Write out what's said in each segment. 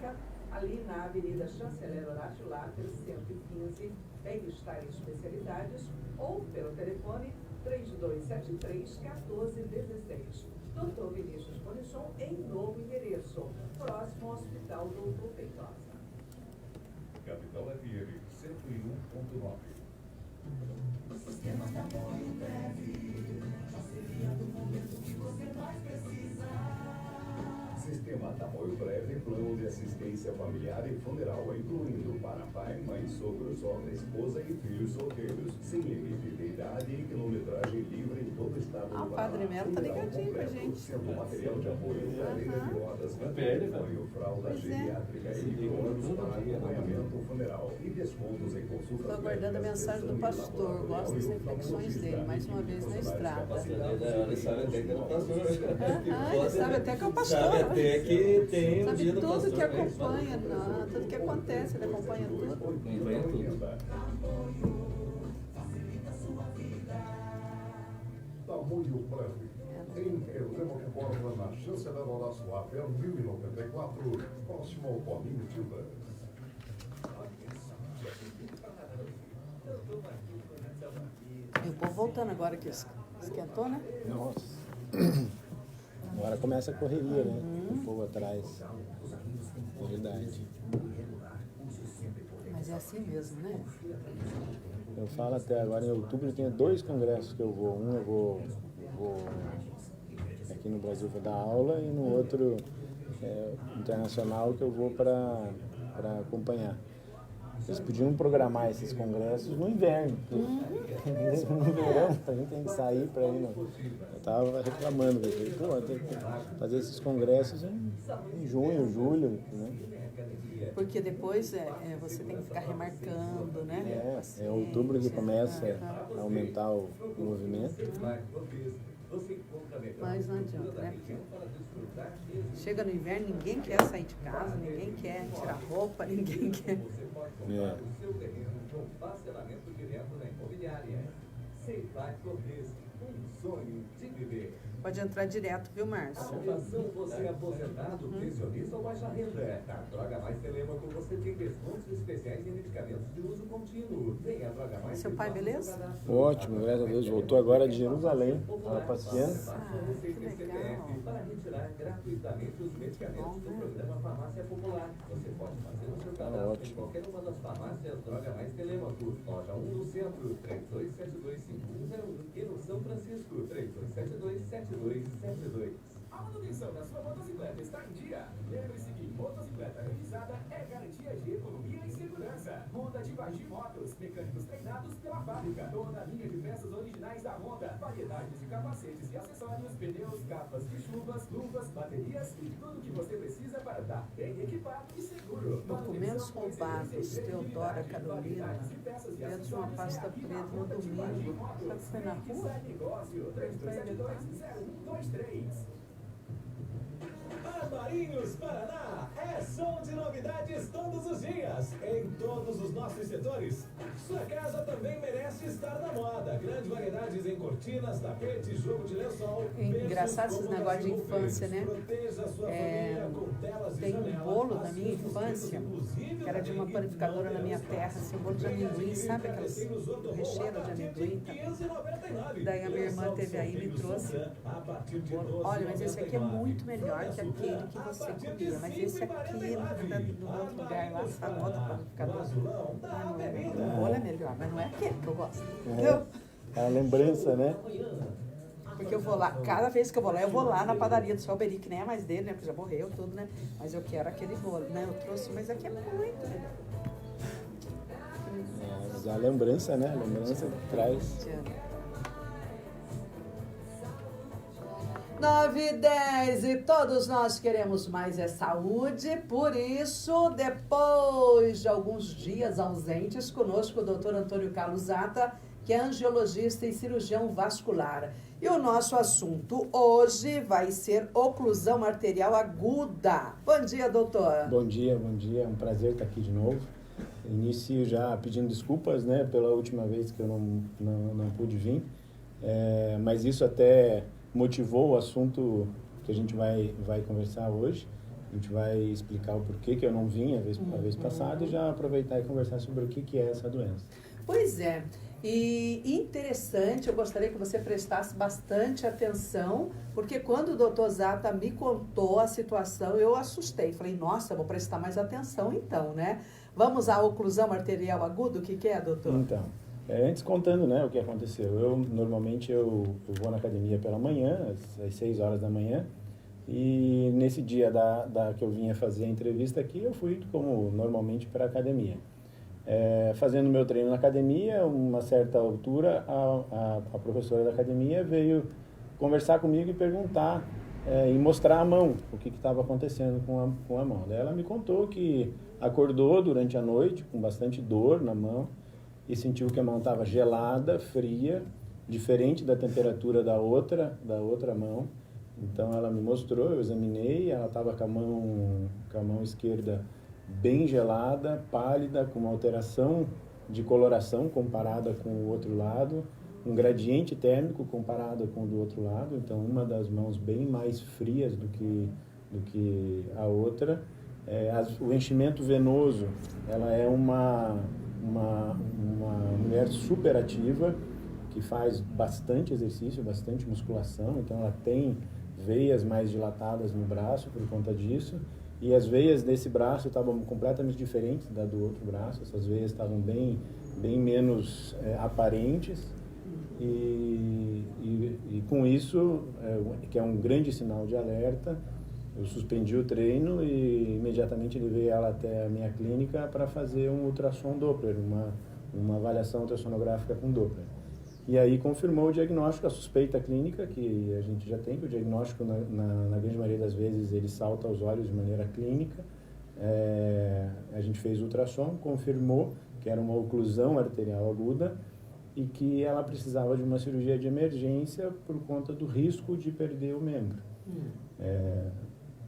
Clínica, ali na Avenida Chanceler Horácio Lattes, 115, Bem-Estar e Especialidades, ou pelo telefone 3273-1416. Dr. Vinícius Bonichon em novo endereço, próximo ao Hospital Doutor Feitosa. Capital FM 101.9. Sistemas de apoio breve, auxiliando o momento que você mais precisa. Sistema de apoio breve, plano de assistência familiar e funeral, incluindo para pai, mãe, sogro, sogra, esposa e filhos solteiros, sem limite de idade e quilometragem livre em todo o estado do o Padre Melo tá ligadinho com a gente. Sendo material de apoio, cadeira de rodas, apoio, fralda geriátrica e micro-ônibus para acompanhamento funeral e descontos em consultas. Estou aguardando a mensagem do pastor, gosto das reflexões dele, mais uma vez na estrada. Ele sabe até que é o pastor. Ele sabe até que é o pastor. Sabe até que tem o dia do pastor. Sabe tudo que acompanha, tudo que acontece, ele acompanha tudo. Acompanha tudo. Tamanho breve. Em Erlema que borda na Chanceler Horácio Lattes, 1094, próximo ao Paulinho Tilda. E o povo voltando agora que esquentou, né? Nossa. Agora começa a correria, né? O povo atrás. É verdade. Mas é assim mesmo, né? Eu falo até agora, em outubro eu tenho 2 congressos que eu vou. Um eu vou aqui no Brasil para dar aula e no outro internacional que eu vou para acompanhar. Eles podiam programar esses congressos no inverno. No verão, a gente tem que sair para ir. Eu estava reclamando, pô, tem que fazer esses congressos em junho, julho, né? Porque depois você tem que ficar remarcando, né? É outubro que começa a aumentar o movimento. Mas não adianta, né? Porque chega no inverno, ninguém quer sair de casa, ninguém quer tirar roupa, ninguém quer. Pode entrar direto, viu, Márcio? Atenção, você é aposentado, pensionista ou baixa renda. Na Droga Mais Telêmaco você tem descontos especiais em medicamentos de uso contínuo. Venha a Droga Mais. Seu pai, beleza? Ótimo, graças a Deus. Voltou agora de Jerusalém. Estava passeando. Que legal. Para retirar gratuitamente os medicamentos do programa Farmácia Popular. Você pode fazer o seu cadastro em qualquer uma das farmácias Droga Mais Telêmaco. Loja 1 no centro, 32725101 e no São Francisco, 32727272. A manutenção da sua motocicleta está em dia. Lembre-se que motocicleta revisada é garantia de economia e segurança. Honda de Vagi Motos, mecânicos treinados pela fábrica. Toda a linha de peças originais da Honda. Variedades de capacetes e acessórios, pneus, capas de chuvas, luvas, baterias e tudo que você precisa para estar bem equipado e seguro. Documentos roubados, Teodora Carolina, dentro de uma pasta preta no domingo. Sabe que foi na rua? Negócio 32720123. Marinhos Paraná é som de novidades todos os dias, em todos os nossos setores. Sua casa também merece estar na moda. Grandes variedades em cortinas, tapete, jogo de lençol. Engraçado esses negócios de infância, né? Tem um bolo da minha infância, que era de uma panificadora na minha terra, assim, um bolo de amendoim, sabe aquelas recheio de amendoim? Tá? Daí a minha irmã teve aí e me trouxe um bolo. Olha, mas esse aqui é muito melhor que aquele que você comia, mas esse aqui no outro lugar lá, sabe, outro panificador. Não é melhor. O bolo é melhor, mas não é aquele que eu gosto. Entendeu? É a lembrança, né? Porque eu vou lá, cada vez que eu vou lá na padaria do seu Alberi, que nem é mais dele, né? Porque já morreu tudo, né? Mas eu quero aquele bolo, né? Eu trouxe, mas aqui é muito melhor. Mas a lembrança, né? A lembrança que traz. 9h10 e todos nós queremos mais saúde, por isso, depois de alguns dias ausentes, conosco o Dr. Antônio Carlos Zata, que é angiologista e cirurgião vascular. E o nosso assunto hoje vai ser oclusão arterial aguda. Bom dia, doutor. Bom dia, é um prazer estar aqui de novo. Inicio já pedindo desculpas, né, pela última vez que eu não pude vir, mas isso até motivou o assunto que a gente vai conversar hoje, A gente vai explicar o porquê que eu não vim a vez passada e já aproveitar e conversar sobre o que é essa doença. Pois é. E interessante, eu gostaria que você prestasse bastante atenção, porque quando o doutor Zata me contou a situação, eu assustei. Falei, nossa, vou prestar mais atenção então, né? Vamos à oclusão arterial aguda, o que é, doutor? Então, antes contando, né, o que aconteceu. Normalmente eu vou na academia pela manhã, às 6 horas da manhã, e nesse dia que eu vinha fazer a entrevista aqui, eu fui como normalmente para a academia. Fazendo meu treino na academia, uma certa altura, a professora da academia veio conversar comigo e perguntar, e mostrar a mão, o que estava acontecendo com a mão. Daí ela me contou que acordou durante a noite com bastante dor na mão e sentiu que a mão estava gelada, fria, diferente da temperatura da outra mão. Então ela me mostrou, eu examinei, ela estava com a mão esquerda bem gelada, pálida, com uma alteração de coloração comparada com o outro lado, um gradiente térmico comparado com o do outro lado, então uma das mãos bem mais frias do que a outra. O enchimento venoso, ela é uma mulher super ativa, que faz bastante exercício, bastante musculação, então ela tem veias mais dilatadas no braço por conta disso, e as veias desse braço estavam completamente diferentes da do outro braço, essas veias estavam bem menos aparentes, e com isso, que é um grande sinal de alerta, eu suspendi o treino e imediatamente levei ela até a minha clínica para fazer um ultrassom Doppler, uma avaliação ultrassonográfica com Doppler. E aí confirmou o diagnóstico, a suspeita clínica que a gente já tem, que o diagnóstico, na grande maioria das vezes, ele salta aos olhos de maneira clínica. A gente fez o ultrassom, confirmou que era uma oclusão arterial aguda e que ela precisava de uma cirurgia de emergência por conta do risco de perder o membro.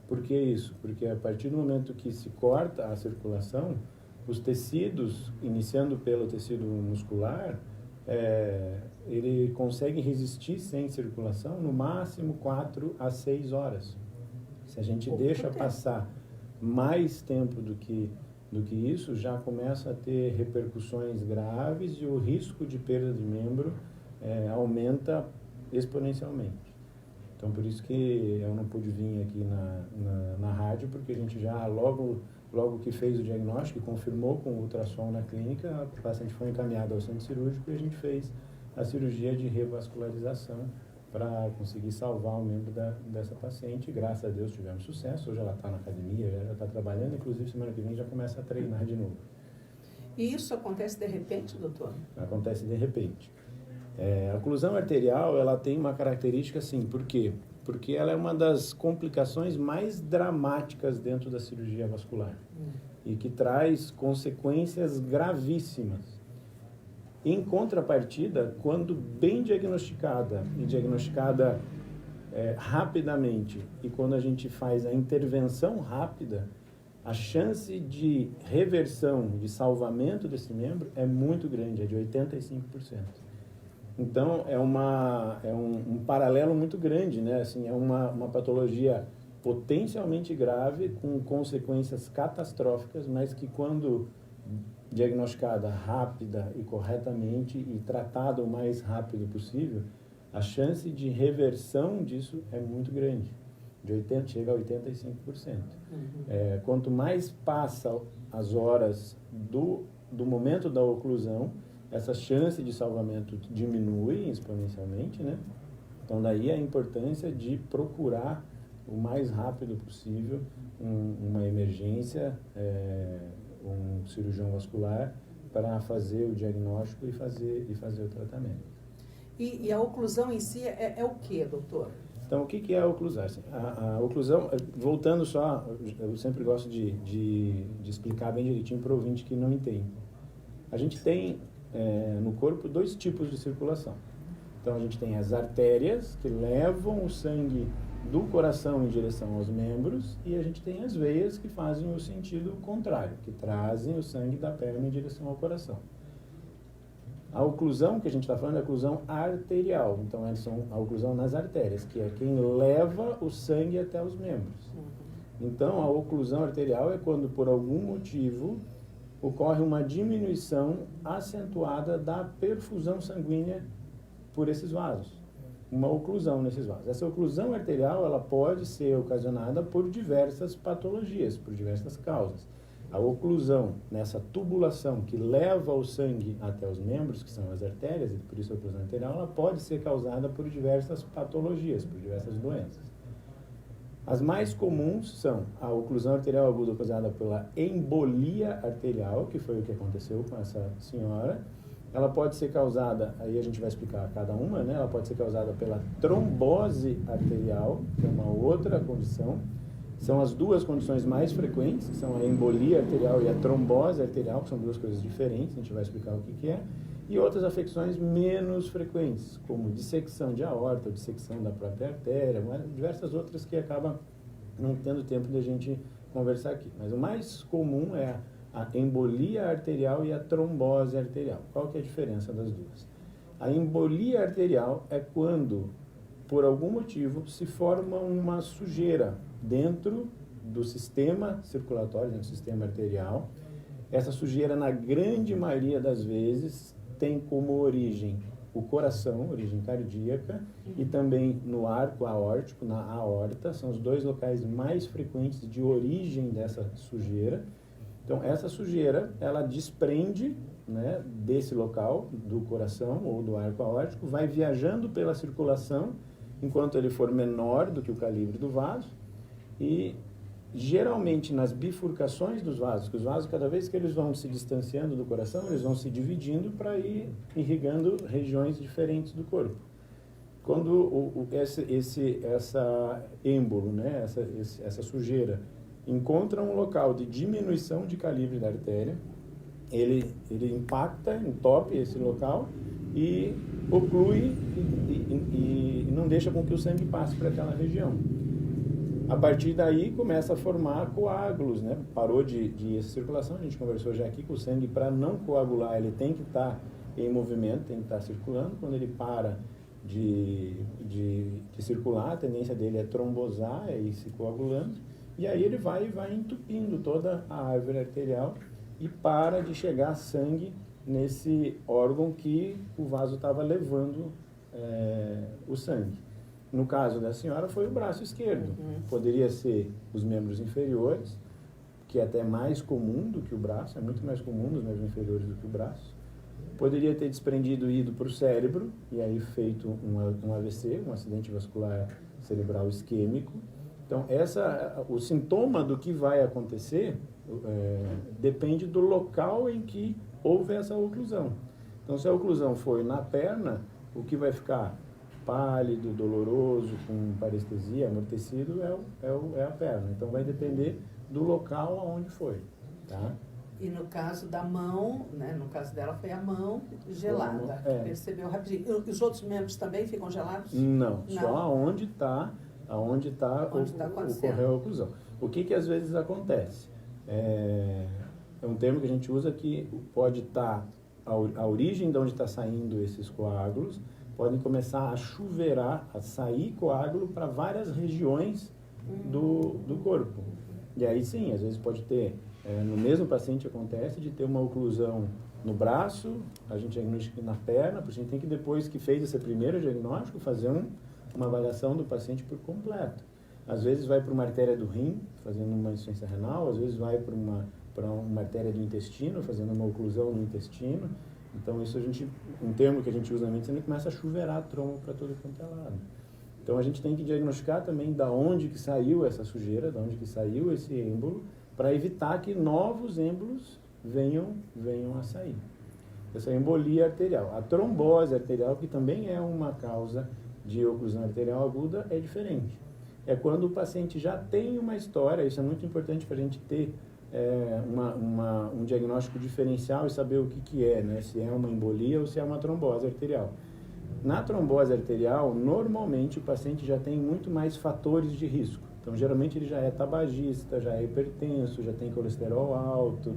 Por que isso? Porque a partir do momento que se corta a circulação, os tecidos, iniciando pelo tecido muscular, ele consegue resistir sem circulação no máximo 4 a 6 horas. Se a gente deixa passar mais tempo do que isso, já começa a ter repercussões graves e o risco de perda de membro aumenta exponencialmente. Então, por isso que eu não pude vir aqui na rádio, porque a gente já logo que fez o diagnóstico e confirmou com o ultrassom na clínica, o paciente foi encaminhado ao centro cirúrgico e a gente fez a cirurgia de revascularização para conseguir salvar o membro dessa paciente. Graças a Deus tivemos sucesso. Hoje ela está na academia, já está trabalhando, inclusive semana que vem já começa a treinar de novo. E isso acontece de repente, doutor? Acontece de repente. A oclusão arterial, ela tem uma característica assim, por quê? Porque ela é uma das complicações mais dramáticas dentro da cirurgia vascular e que traz consequências gravíssimas. Em contrapartida, quando bem diagnosticada e diagnosticada rapidamente e quando a gente faz a intervenção rápida, a chance de reversão, de salvamento desse membro é muito grande, é de 85%. Então, é um paralelo muito grande, né? Assim, é uma patologia potencialmente grave, com consequências catastróficas, mas que quando diagnosticada rápida e corretamente e tratada o mais rápido possível, a chance de reversão disso é muito grande, chega a 85%. Quanto mais passa as horas do momento da oclusão, essa chance de salvamento diminui exponencialmente, né? Então, daí a importância de procurar o mais rápido possível uma emergência, um cirurgião vascular para fazer o diagnóstico e fazer o tratamento. E a oclusão em si é o que, doutor? Então, o que é a oclusão? A oclusão, voltando só, eu sempre gosto de explicar bem direitinho para o ouvinte que não entende. A gente tem no corpo 2 tipos de circulação. Então, a gente tem as artérias, que levam o sangue do coração em direção aos membros, e a gente tem as veias, que fazem o sentido contrário, que trazem o sangue da perna em direção ao coração. A oclusão que a gente está falando é a oclusão arterial. Então, a oclusão nas artérias, que é quem leva o sangue até os membros. Então, a oclusão arterial é quando, por algum motivo, ocorre uma diminuição acentuada da perfusão sanguínea por esses vasos. Uma oclusão nesses vasos. Essa oclusão arterial, ela pode ser ocasionada por diversas patologias, por diversas causas. A oclusão nessa tubulação que leva o sangue até os membros, que são as artérias, e por isso a oclusão arterial, ela pode ser causada por diversas patologias, por diversas doenças. As mais comuns são a oclusão arterial aguda ocasionada pela embolia arterial, que foi o que aconteceu com essa senhora. Ela pode ser causada, aí a gente vai explicar cada uma, né? Ela pode ser causada pela trombose arterial, que é uma outra condição. São as duas condições mais frequentes, que são a embolia arterial e a trombose arterial, que são duas coisas diferentes, a gente vai explicar o que é. E outras afecções menos frequentes, como dissecção de aorta, dissecção da própria artéria, diversas outras que acabam não tendo tempo de a gente conversar aqui. Mas o mais comum é a embolia arterial e a trombose arterial. Qual que é a diferença das duas? A embolia arterial é quando, por algum motivo, se forma uma sujeira dentro do sistema circulatório, dentro do sistema arterial. Essa sujeira, na grande maioria das vezes, tem como origem o coração, origem cardíaca, e também no arco aórtico, na aorta. São os dois locais mais frequentes de origem dessa sujeira. Então, essa sujeira, ela desprende, né, desse local, do coração ou do arco aórtico, vai viajando pela circulação, enquanto ele for menor do que o calibre do vaso, e geralmente nas bifurcações dos vasos, que os vasos, cada vez que eles vão se distanciando do coração, eles vão se dividindo para ir irrigando regiões diferentes do corpo. Quando essa êmbolo, né, essa sujeira, encontra um local de diminuição de calibre da artéria, ele impacta, entope esse local e oclui e não deixa com que o sangue passe para aquela região. A partir daí começa a formar coágulos, né? Parou de ir essa circulação, a gente conversou já aqui que o sangue, para não coagular, ele tem que estar em movimento, tem que estar circulando. Quando ele para de circular, a tendência dele é trombosar, é ir se coagulando. E aí ele vai entupindo toda a árvore arterial e para de chegar sangue nesse órgão que o vaso estava levando o sangue. No caso da senhora, foi o braço esquerdo. Poderia ser os membros inferiores, que é até mais comum do que o braço, é muito mais comum os membros inferiores do que o braço. Poderia ter desprendido e ido para o cérebro, e aí feito um AVC, um acidente vascular cerebral isquêmico. Então, o sintoma do que vai acontecer depende do local em que houve essa oclusão. Então, se a oclusão foi na perna, o que vai ficar pálido, doloroso, com parestesia, amortecido, é a perna. Então, vai depender do local aonde foi, tá? E no caso da mão, né, no caso dela foi a mão gelada, percebeu rapidinho. E os outros membros também ficam gelados? Não. Só aonde está ocorreu a oclusão. O que às vezes acontece? É um termo que a gente usa que pode estar, a origem de onde está saindo esses coágulos, podem começar a chuveirar, a sair coágulo para várias regiões do corpo. E aí sim, às vezes pode ter, no mesmo paciente acontece de ter uma oclusão no braço, a gente diagnostica na perna, porque a gente tem que, depois que fez esse primeiro diagnóstico, fazer uma avaliação do paciente por completo. Às vezes vai para uma artéria do rim, fazendo uma insuficiência renal, às vezes vai para uma artéria do intestino, fazendo uma oclusão no intestino. Então, isso um termo que a gente usa na medicina, começa a chuveirar trombo para todo quanto é lado. Então, a gente tem que diagnosticar também da onde que saiu essa sujeira, da onde que saiu esse êmbolo, para evitar que novos êmbolos venham a sair. Essa é a embolia arterial. A trombose arterial, que também é uma causa de oclusão arterial aguda, é diferente. É quando o paciente já tem uma história, isso é muito importante para a gente ter um diagnóstico diferencial e saber o que é, né? Se é uma embolia ou se é uma trombose arterial. Na trombose arterial, normalmente o paciente já tem muito mais fatores de risco. Então, geralmente ele já é tabagista, já é hipertenso, já tem colesterol alto,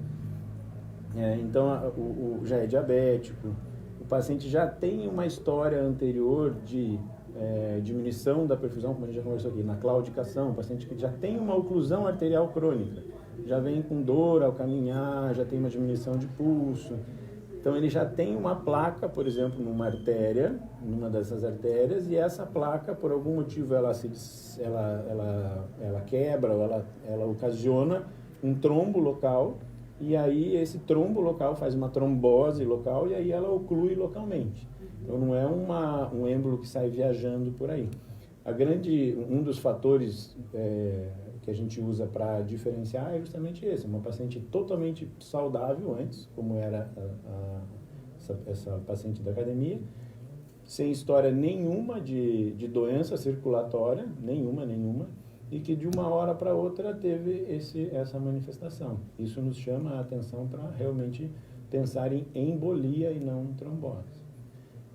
já é diabético. O paciente já tem uma história anterior de diminuição da perfusão, como a gente já conversou aqui, na claudicação, paciente que já tem uma oclusão arterial crônica, já vem com dor ao caminhar, já tem uma diminuição de pulso. Então ele já tem uma placa, por exemplo, numa artéria, numa dessas artérias, e essa placa, por algum motivo, ela quebra, ou ela ocasiona um trombo local, e aí esse trombo local faz uma trombose local, e aí ela oclui localmente. Então não é um êmbolo que sai viajando por aí. Um dos fatores que a gente usa para diferenciar é justamente esse, uma paciente totalmente saudável antes, como era essa paciente da academia, sem história nenhuma de doença circulatória, nenhuma, e que de uma hora para outra teve essa manifestação. Isso nos chama a atenção para realmente pensar em embolia e não trombose.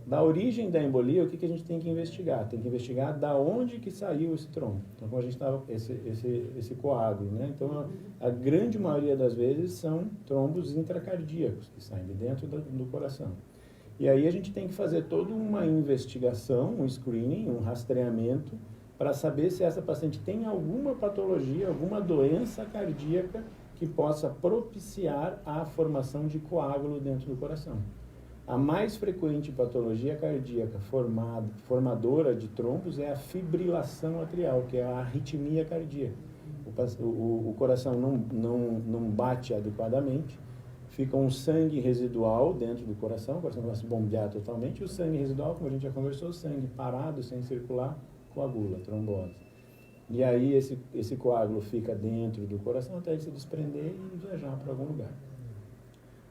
Da origem da embolia, o que a gente tem que investigar? Tem que investigar da onde que saiu esse trombo. Então, como a gente estava, esse coágulo, né? Então, a grande maioria das vezes são trombos intracardíacos, que saem de dentro do coração. E aí a gente tem que fazer toda uma investigação, um screening, um rastreamento, para saber se essa paciente tem alguma patologia, alguma doença cardíaca que possa propiciar a formação de coágulo dentro do coração. A mais frequente patologia cardíaca formadora de trombos é a fibrilação atrial, que é a arritmia cardíaca. O coração não bate adequadamente, fica um sangue residual dentro do coração, o coração começa a bombear totalmente, e o sangue residual, como a gente já conversou, o sangue parado, sem circular, coagula, trombose. E aí esse coágulo fica dentro do coração até ele se desprender e viajar para algum lugar.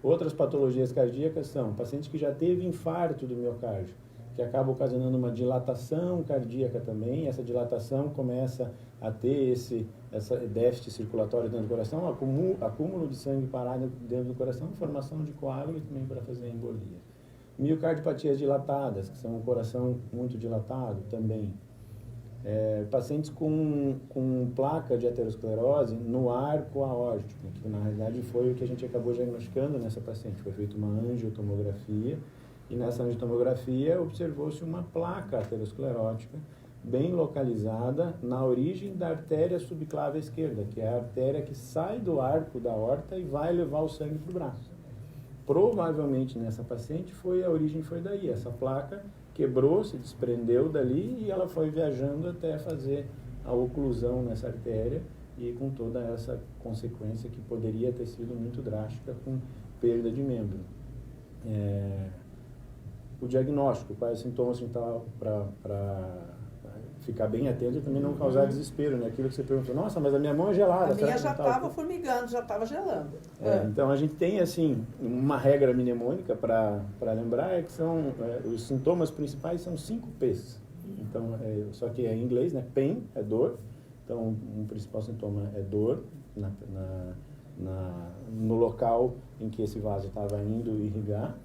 Outras patologias cardíacas são paciente que já teve infarto do miocárdio, que acaba ocasionando uma dilatação cardíaca também. Essa dilatação começa a ter esse déficit circulatório dentro do coração, acúmulo de sangue parado dentro do coração, formação de coágulo e também para fazer embolia. Miocardiopatias dilatadas, que são um coração muito dilatado também. Pacientes com placa de aterosclerose no arco aórtico, que na realidade foi o que a gente acabou diagnosticando nessa paciente. Foi feita uma angiotomografia e nessa angiotomografia observou-se uma placa aterosclerótica bem localizada na origem da artéria subclávia esquerda, que é a artéria que sai do arco da aorta e vai levar o sangue para o braço. Provavelmente nessa paciente a origem foi daí, essa placa quebrou, se desprendeu dali e ela foi viajando até fazer a oclusão nessa artéria e com toda essa consequência que poderia ter sido muito drástica com perda de membro. O diagnóstico, quais sintomas a gente está para ficar bem atento e também não causar desespero, né? Aquilo que você perguntou, nossa, mas a minha mão é gelada. A minha já estava formigando, já estava gelando. Então a gente tem assim uma regra mnemônica para lembrar, é que são os sintomas principais são 5 P's. Então só que é em inglês, né? Pain é dor. Então um principal sintoma é dor no local em que esse vaso estava indo irrigar.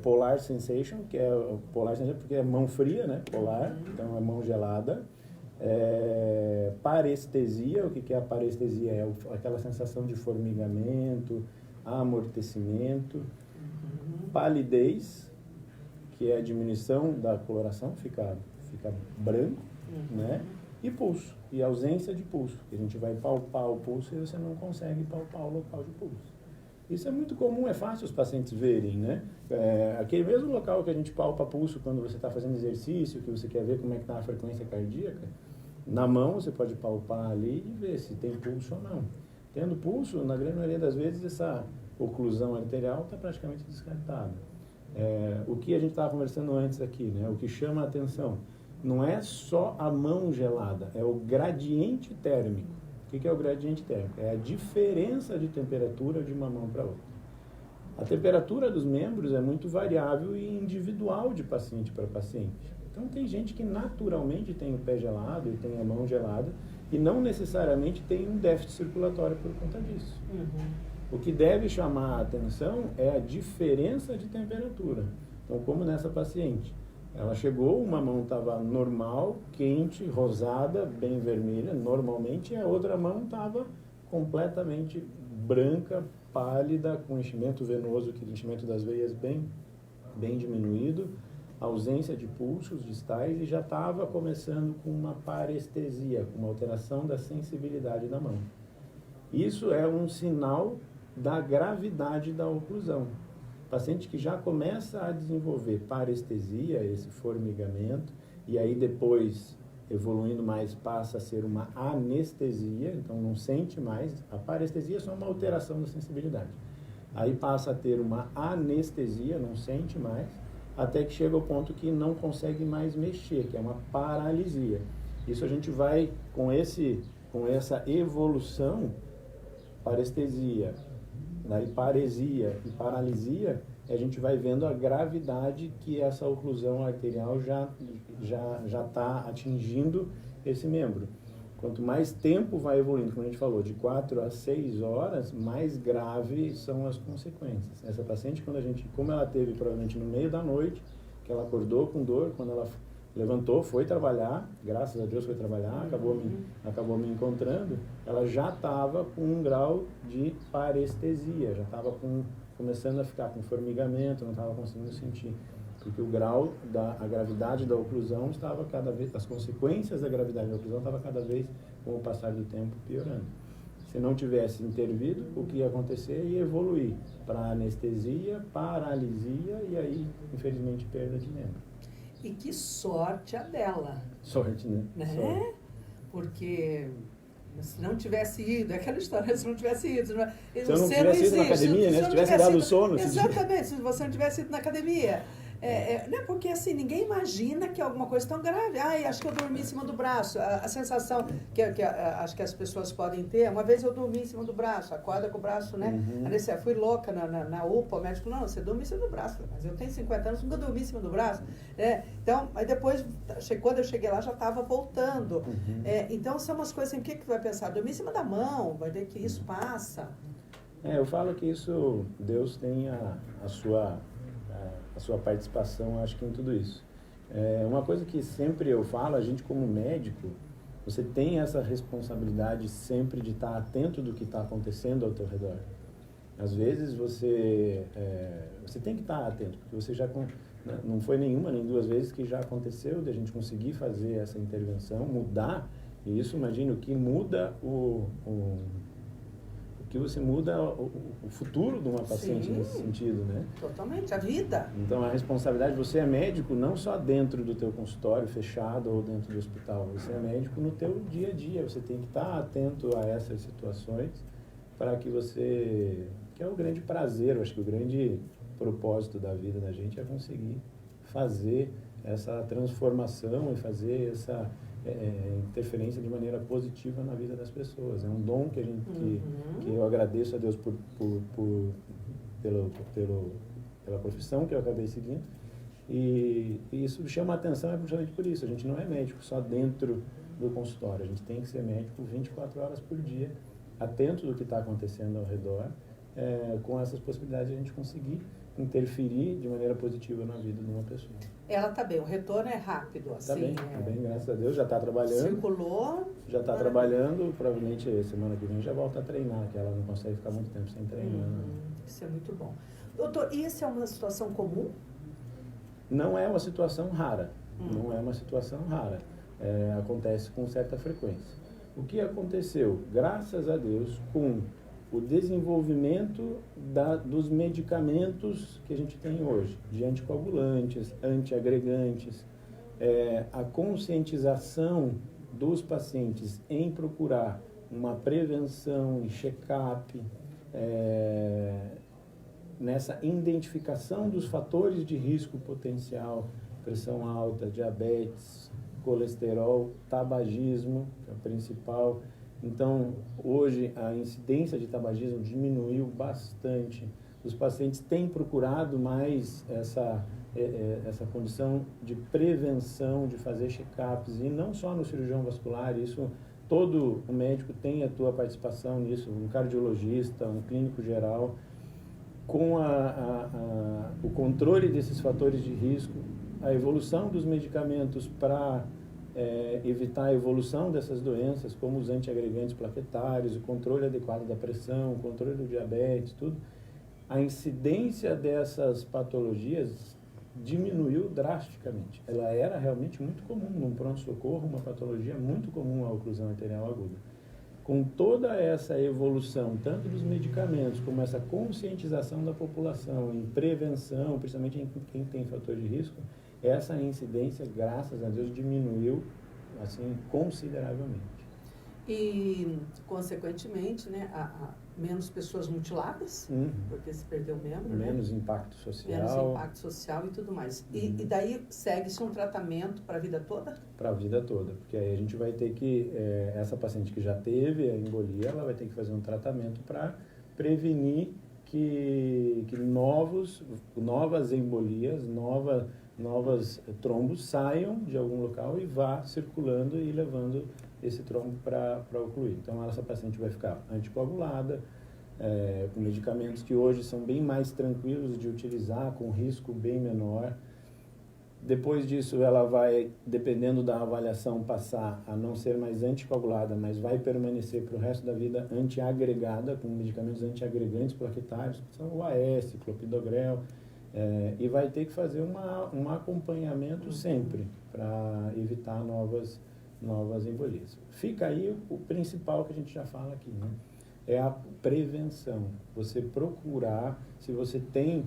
Polar sensation, que é polar sensation porque é mão fria, né? Polar, então é mão gelada. Parestesia, o que é a parestesia? É aquela sensação de formigamento, amortecimento. Palidez, que é a diminuição da coloração, fica branco, né? E pulso, e ausência de pulso. A gente vai palpar o pulso e você não consegue palpar o local de pulso. Isso é muito comum, é fácil os pacientes verem, né? Aquele mesmo local que a gente palpa pulso quando você está fazendo exercício, que você quer ver como é que está a frequência cardíaca, na mão você pode palpar ali e ver se tem pulso ou não. Tendo pulso, na grande maioria das vezes, essa oclusão arterial está praticamente descartada. O que a gente estava conversando antes aqui, né? O que chama a atenção não é só a mão gelada, é o gradiente térmico. O que é o gradiente térmico? É a diferença de temperatura de uma mão para outra. A temperatura dos membros é muito variável e individual de paciente para paciente. Então, tem gente que naturalmente tem o pé gelado e tem a mão gelada e não necessariamente tem um déficit circulatório por conta disso. O que deve chamar a atenção é a diferença de temperatura. Então, como nessa paciente. Ela chegou, uma mão estava normal, quente, rosada, bem vermelha, normalmente, e a outra mão estava completamente branca, pálida, com enchimento venoso, que o enchimento das veias bem diminuído, ausência de pulsos distais e já estava começando com uma parestesia, com uma alteração da sensibilidade da mão. Isso é um sinal da gravidade da oclusão. Paciente que já começa a desenvolver parestesia, esse formigamento, e aí depois, evoluindo mais, passa a ser uma anestesia, então não sente mais. A parestesia é só uma alteração da sensibilidade. Aí passa a ter uma anestesia, não sente mais, até que chega ao ponto que não consegue mais mexer, que é uma paralisia. Isso a gente vai, com essa evolução, parestesia, daí paresia e paralisia, a gente vai vendo a gravidade que essa oclusão arterial já está atingindo esse membro. Quanto mais tempo vai evoluindo, como a gente falou, de 4 a 6 horas, mais graves são as consequências. Essa paciente, como ela teve provavelmente no meio da noite, que ela acordou com dor, quando ela levantou, foi trabalhar, graças a Deus foi trabalhar, acabou me encontrando, ela já estava com um grau de parestesia, já estava começando a ficar com formigamento, não estava conseguindo sentir. Porque o grau a gravidade da oclusão estava cada vez, as consequências da gravidade da oclusão estavam cada vez, com o passar do tempo, piorando. Se não tivesse intervido, o que ia acontecer ia evoluir para anestesia, paralisia e aí, infelizmente, perda de membro. E que sorte a dela. Sorte, né? Sorte. Porque se não tivesse ido, é aquela história, se não tivesse ido. Se eu não tivesse ido na academia, né? Se tivesse dado sono. Exatamente, se você não tivesse ido na academia. Né? Porque assim, ninguém imagina que é alguma coisa tão grave. Ai, acho que eu dormi em cima do braço. A sensação que acho que as pessoas podem ter, uma vez eu dormi em cima do braço, acorda com o braço, né? Eu fui louca na UPA, o médico, não, você dorme em cima do braço. Mas eu tenho 50 anos, nunca dormi em cima do braço. Então, aí depois, quando eu cheguei lá, já estava voltando. Então, são umas coisas assim, o que vai pensar? Dormir em cima da mão, vai ver que isso passa. Eu falo que isso, Deus tem a sua participação, acho que em tudo isso. Uma coisa que sempre eu falo, a gente como médico, você tem essa responsabilidade sempre de estar atento do que está acontecendo ao teu redor. Às vezes você tem que estar atento, porque você já não foi nenhuma nem duas vezes que já aconteceu de a gente conseguir fazer essa intervenção, mudar, e isso, imagine, o que muda que você muda o futuro de uma paciente. Sim, nesse sentido, né? Totalmente, a vida. Então, a responsabilidade, você é médico não só dentro do teu consultório fechado ou dentro do hospital, você é médico no teu dia a dia, você tem que estar atento a essas situações para que que é o grande prazer, eu acho que o grande propósito da vida da gente é conseguir fazer essa transformação e fazer essa interferência de maneira positiva na vida das pessoas. É um dom que que eu agradeço a Deus pela profissão que eu acabei seguindo, e isso chama a atenção justamente por isso. A gente não é médico só dentro do consultório, a gente tem que ser médico 24 horas por dia, atento do que está acontecendo ao redor, com essas possibilidades de a gente conseguir interferir de maneira positiva na vida de uma pessoa. Ela está bem, o retorno é rápido, assim. Está bem, graças a Deus, já está trabalhando. Circulou. Já está trabalhando, provavelmente semana que vem já volta a treinar, que ela não consegue ficar muito tempo sem treinar. Isso é muito bom. Doutor, e isso é uma situação comum? Não é uma situação rara, não é uma situação rara. Acontece com certa frequência. O que aconteceu? Graças a Deus, com o desenvolvimento dos medicamentos que a gente tem hoje, de anticoagulantes, antiagregantes, a conscientização dos pacientes em procurar uma prevenção e check-up, nessa identificação dos fatores de risco potencial, pressão alta, diabetes, colesterol, tabagismo, que é o principal. Então, hoje, a incidência de tabagismo diminuiu bastante. Os pacientes têm procurado mais essa condição de prevenção, de fazer check-ups, e não só no cirurgião vascular, isso todo o médico tem a tua participação nisso, um cardiologista, um clínico geral, com o controle desses fatores de risco, a evolução dos medicamentos para evitar a evolução dessas doenças, como os antiagregantes plaquetários, o controle adequado da pressão, o controle do diabetes, tudo. A incidência dessas patologias diminuiu drasticamente. Ela era realmente muito comum num pronto-socorro, uma patologia muito comum a oclusão arterial aguda. Com toda essa evolução, tanto dos medicamentos, como essa conscientização da população em prevenção, principalmente em quem tem fator de risco, essa incidência, graças a Deus, diminuiu assim consideravelmente. E, consequentemente, né, menos pessoas mutiladas, porque se perdeu o membro, menos né? impacto social. Menos impacto social e tudo mais. E daí segue-se um tratamento para a vida toda? Para a vida toda, porque aí a gente vai ter que, essa paciente que já teve a embolia, ela vai ter que fazer um tratamento para prevenir que novas embolias, novas trombos saiam de algum local e vá circulando e levando esse trombo para ocluir. Então, essa paciente vai ficar anticoagulada, com medicamentos que hoje são bem mais tranquilos de utilizar, com risco bem menor. Depois disso, ela vai, dependendo da avaliação, passar a não ser mais anticoagulada, mas vai permanecer para o resto da vida antiagregada, com medicamentos antiagregantes plaquetários, que são o AS, clopidogrel, e vai ter que fazer um acompanhamento sempre para evitar novas embolias. Fica aí o principal que a gente já fala aqui, né? É a prevenção. Você procurar, se você tem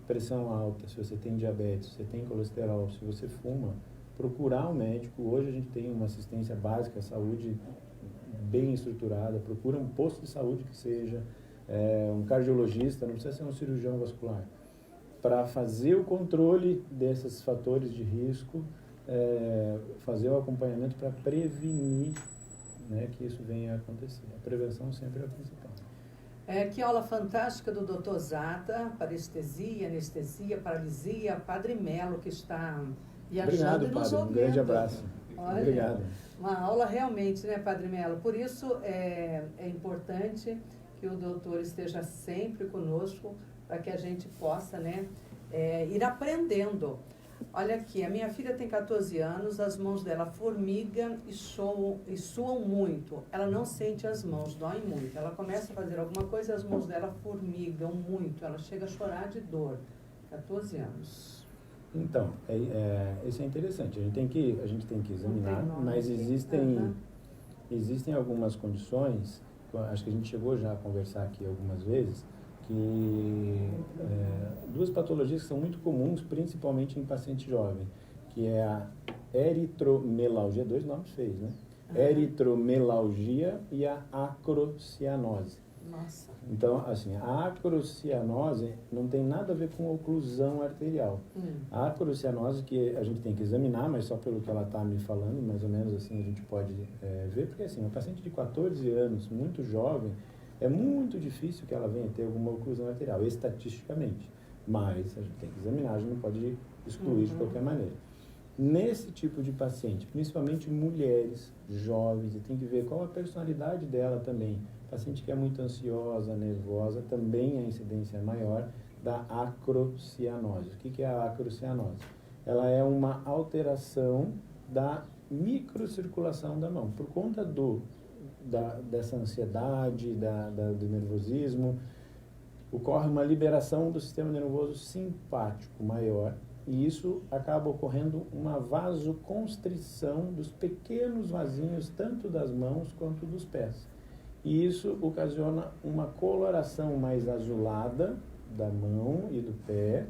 pressão alta, se você tem diabetes, se você tem colesterol, se você fuma, procurar um médico. Hoje a gente tem uma assistência básica, saúde bem estruturada, procura um posto de saúde que seja, um cardiologista, não precisa ser um cirurgião vascular, para fazer o controle desses fatores de risco, fazer o acompanhamento para prevenir, né, que isso venha a acontecer. A prevenção sempre é a principal. Que aula fantástica do Dr. Zata, parestesia, anestesia, paralisia, Padre Melo, que está viajando e nos ouvindo. Um grande abraço. Olha, obrigado. Uma aula realmente, né, Padre Melo? Por isso é importante que o doutor esteja sempre conosco, para que a gente possa, né, ir aprendendo. Olha aqui, a minha filha tem 14 anos, as mãos dela formigam e suam muito. Ela não sente as mãos, dói muito. Ela começa a fazer alguma coisa e as mãos dela formigam muito. Ela chega a chorar de dor. 14 anos. Então, isso é interessante. A gente tem que examinar, mas existem algumas condições, acho que a gente chegou já a conversar aqui algumas vezes, que duas patologias que são muito comuns, principalmente em paciente jovem, que é a eritromelalgia, 2 nomes feios, né? Eritromelalgia e a acrocianose. Nossa. Então, assim, a acrocianose não tem nada a ver com oclusão arterial. A acrocianose, que a gente tem que examinar, mas só pelo que ela está me falando, mais ou menos assim a gente pode ver, porque assim, uma paciente de 14 anos, muito jovem, é muito difícil que ela venha ter alguma oclusão arterial, estatisticamente. Mas a gente tem que examinar, a gente não pode excluir de qualquer maneira. Nesse tipo de paciente, principalmente mulheres jovens, e tem que ver qual a personalidade dela também. Paciente que é muito ansiosa, nervosa, também a incidência é maior da acrocianose. O que é a acrocianose? Ela é uma alteração da microcirculação da mão, por conta dessa ansiedade, do nervosismo, ocorre uma liberação do sistema nervoso simpático maior, e isso acaba ocorrendo uma vasoconstrição dos pequenos vasinhos, tanto das mãos quanto dos pés. E isso ocasiona uma coloração mais azulada da mão e do pé,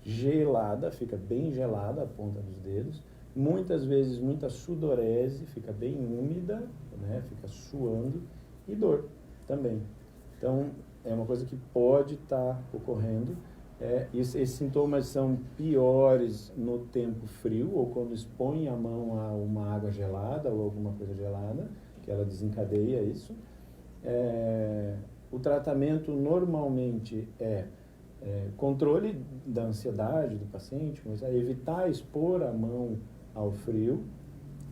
gelada, fica bem gelada a ponta dos dedos, muitas vezes muita sudorese, fica bem úmida, né, fica suando, e dor também. Então, é uma coisa que pode estar ocorrendo. Esses sintomas são piores no tempo frio, ou quando expõe a mão a uma água gelada ou alguma coisa gelada, que ela desencadeia isso. O tratamento normalmente controle da ansiedade do paciente, mas evitar expor a mão ao frio,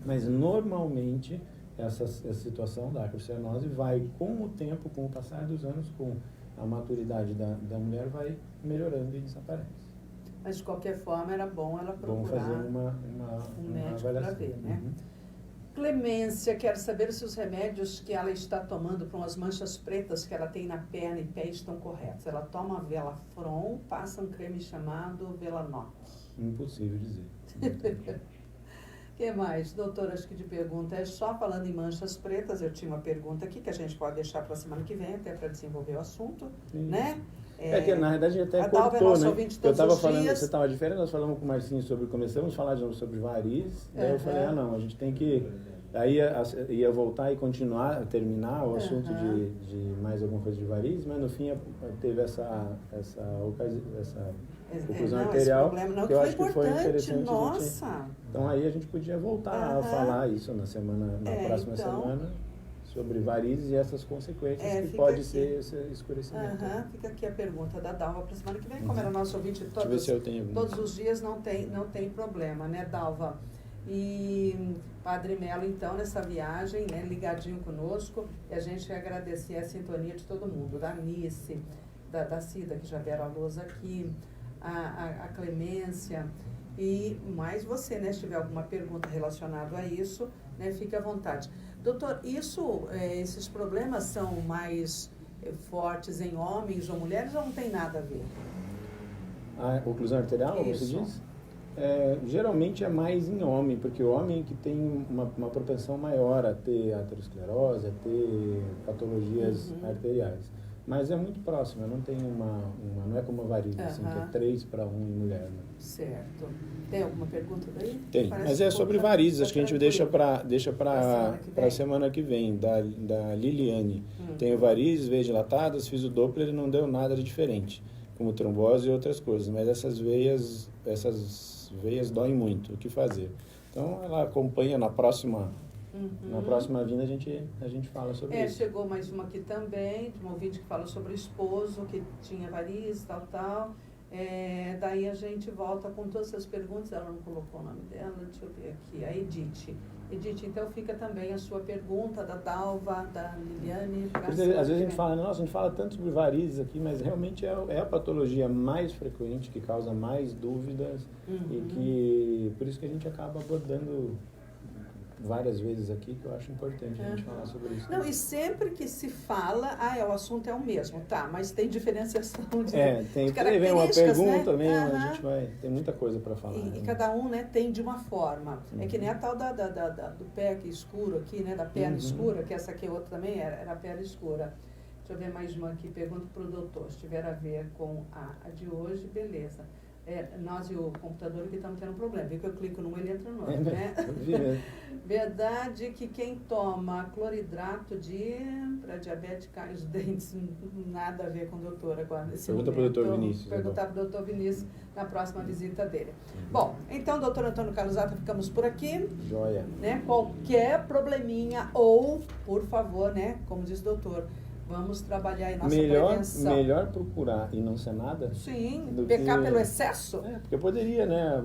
mas normalmente essa situação da acrocianose vai, com o tempo, com o passar dos anos, com a maturidade da mulher, vai melhorando e desaparece. Mas, de qualquer forma, era bom ela procurar fazer uma médico para ver, né? Clemência quer saber se os remédios que ela está tomando para umas manchas pretas que ela tem na perna e pé estão corretos. Ela toma Velafron, passa um creme chamado Velanoc. Impossível dizer. O que mais? Doutora, acho que de pergunta é só falando em manchas pretas, eu tinha uma pergunta aqui que a gente pode deixar para a semana que vem, até para desenvolver o assunto, né? Que na verdade até a Dalva é cortou, nossa né? ouvinte Eu todos estava os falando, dias. você estava de férias, nós falamos com o Marcinho começamos a falar sobre varizes, daí eu falei, não, a gente tem que, aí ia voltar e continuar, terminar o assunto de mais alguma coisa de varizes, mas no fim teve essa oclusão arterial, que eu acho que foi interessante. Nossa! Então aí a gente podia voltar a falar isso na próxima semana, sobre varizes e essas consequências que pode ser esse escurecimento. Fica aqui a pergunta da Dalva para a semana que vem, como era nosso ouvinte todos os dias, não tem problema, né, Dalva? E Padre Melo, então, nessa viagem, né, ligadinho conosco, e a gente agradecer a sintonia de todo mundo, da Nice, da Cida, que já deram a luz aqui, a Clemência, e mais você, né, se tiver alguma pergunta relacionada a isso, né, fique à vontade. Doutor, esses problemas são mais fortes em homens ou mulheres ou não tem nada a ver? A oclusão arterial, você diz? Geralmente é mais em homem, porque o homem que tem uma propensão maior a ter aterosclerose, a ter patologias arteriais. Mas é muito próximo, não tem não é como a varíola, assim, que é 3 para 1 em mulher. Né? Certo. Tem alguma pergunta daí? Tem, mas é sobre varizes, acho que a gente deixa para a semana que vem, da Liliane. Tenho varizes, veias dilatadas, fiz o Doppler e não deu nada de diferente, como trombose e outras coisas, mas essas veias doem muito, o que fazer? Então ela acompanha na próxima vinda a gente fala sobre isso. Chegou mais uma aqui também, de um ouvinte que falou sobre o esposo, que tinha varizes, tal. Daí a gente volta com todas essas perguntas, ela não colocou o nome dela, deixa eu ver aqui, a Edith. Edith, então fica também a sua pergunta da Dalva, da Liliane. Às vezes a gente fala, a gente fala tanto sobre varizes aqui, mas realmente é a patologia mais frequente, que causa mais dúvidas e que por isso que a gente acaba abordando várias vezes aqui, que eu acho importante a gente falar sobre isso. Não, e sempre que se fala, o assunto é o mesmo, tá, mas tem diferenciação de características, vem uma pergunta, né? A gente tem muita coisa para falar. E cada um, né, tem de uma forma. É que nem a tal do pé aqui escuro aqui, né, da perna escura, que essa aqui outra também era a perna escura. Deixa eu ver mais uma aqui, pergunta para o doutor, se tiver a ver com a de hoje, beleza. Nós e o computador aqui estamos tendo um problema. Viu que eu clico num, ele entra no outro, né? Verdade que quem toma cloridrato para diabetes cai os dentes, nada a ver com o doutor agora. Pergunta para o doutor Vinícius. Perguntar para o doutor Vinícius na próxima visita dele. Bom, então, doutor Antônio Carlos Zata, ficamos por aqui. Joia. Né? Qualquer probleminha ou, por favor, né, como diz o doutor, vamos trabalhar aí nossa prevenção. Melhor procurar e não ser nada? Sim, pecar pelo excesso? Porque poderia, né?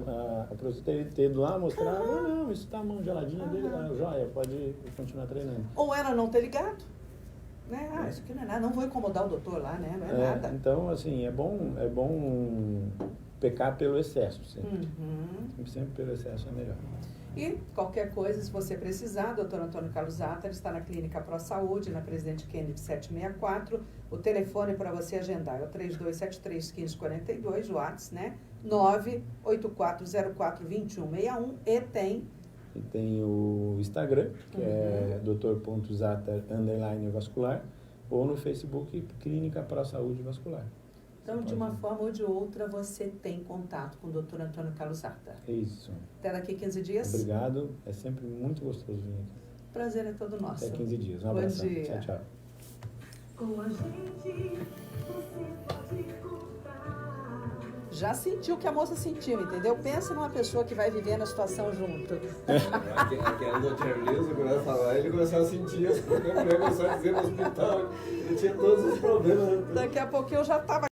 A professora ter ido lá mostrar, não, isso tá a mão geladinha dele, joia, pode continuar treinando. Ou ela não ter ligado, né? Isso aqui não é nada, não vou incomodar o doutor lá, né? Não é nada. Então, assim, é bom pecar pelo excesso, sempre. Sempre pelo excesso é melhor. E qualquer coisa, se você precisar, doutor Antônio Carlos Zata está na Clínica Pro Saúde, na Presidente Kennedy 764. O telefone para você agendar é o 3273-1542, o WhatsApp, né? 98404-2161 e tem o Instagram, que é dr.zata_vascular, ou no Facebook, Clínica Pro Saúde Vascular. Então, de uma forma ou de outra, você tem contato com o Dr. Antônio Carlos Zata. Isso. Até daqui 15 dias. Obrigado. É sempre muito gostoso vir aqui. Prazer é todo nosso. Até 15 dias. Um abraço. Bom dia. Tchau, tchau. Com a gente, você pode contar. Já sentiu o que a moça sentiu, entendeu? Pensa numa pessoa que vai viver na situação junto. Aquela do Charles, começou a falar, ele começou a sentir, ele começou a dizer no hospital, ele tinha todos os problemas. Daqui a pouco eu já estava